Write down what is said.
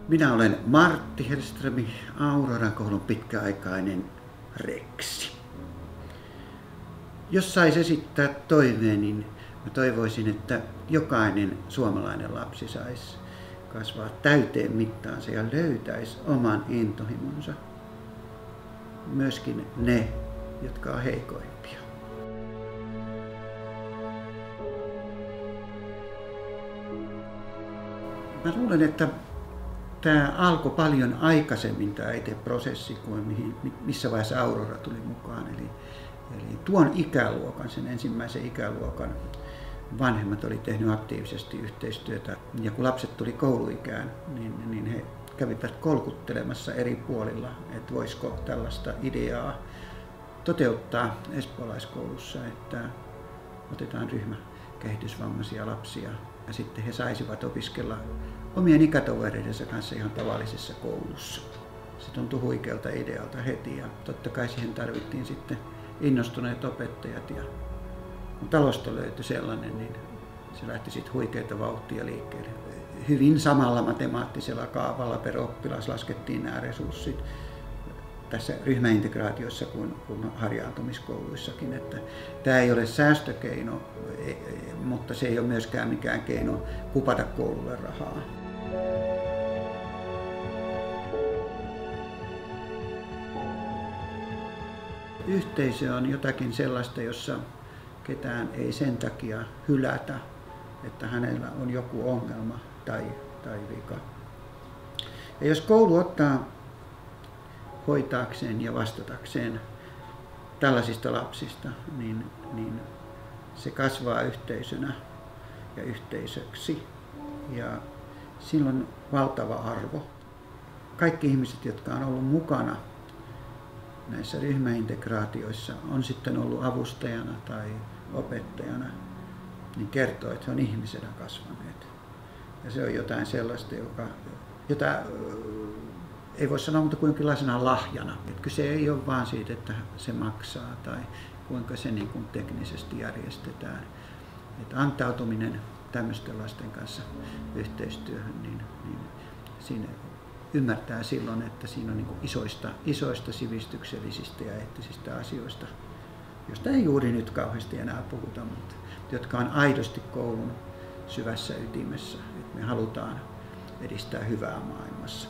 Minä olen Martti Hellström, Auroran koulun pitkäaikainen reksi. Jos sais esittää toiveen, niin mä toivoisin, että jokainen suomalainen lapsi saisi kasvaa täyteen mittaansa ja löytäisi oman intohimonsa. Myöskin ne, jotka on heikoimpia. Mä luulen, että tämä alkoi paljon aikaisemmin tämä itse prosessi kuin missä vaiheessa Aurora tuli mukaan. Eli tuon ikäluokan, sen ensimmäisen ikäluokan vanhemmat oli tehnyt aktiivisesti yhteistyötä. Ja kun lapset tuli kouluikään, niin he kävivät kolkuttelemassa eri puolilla, että voisiko tällaista ideaa toteuttaa espoolaiskoulussa, että otetaan ryhmä kehitysvammaisia lapsia ja sitten he saisivat opiskella omien ikätovereidensa kanssa ihan tavallisessa koulussa. Se tuntui huikealta idealta heti ja totta kai siihen tarvittiin sitten innostuneet opettajat ja kun talosta löytyi sellainen, niin se lähti sitten huikeita vauhtia liikkeelle. Hyvin samalla matemaattisella kaavalla per oppilas laskettiin nämä resurssit tässä ryhmäintegraatiossa kuin harjaantumiskouluissakin. Että tämä ei ole säästökeino, mutta se ei ole myöskään mikään keino kupata koululle rahaa. Yhteisö on jotakin sellaista, jossa ketään ei sen takia hylätä, että hänellä on joku ongelma tai vika. Ja jos koulu ottaa hoitaakseen ja vastatakseen tällaisista lapsista, niin se kasvaa yhteisönä ja yhteisöksi. Ja sillä on valtava arvo. Kaikki ihmiset, jotka on ollut mukana näissä ryhmäintegraatioissa, on sitten ollut avustajana tai opettajana, niin kertoo, että he on ihmisenä kasvaneet. Ja se on jotain sellaista, jota ei voi sanoa muuta kuin jonkinlaisena lahjana. Että kyse ei ole vaan siitä, että se maksaa tai kuinka se niin kuin teknisesti järjestetään. Että antautuminen tämmöisten lasten kanssa yhteistyöhön, niin siinä ymmärtää silloin, että siinä on niin kuin isoista sivistyksellisistä ja eettisistä asioista, joista ei juuri nyt kauheasti enää puhuta, mutta jotka on aidosti koulun syvässä ytimessä. Että me halutaan edistää hyvää maailmassa.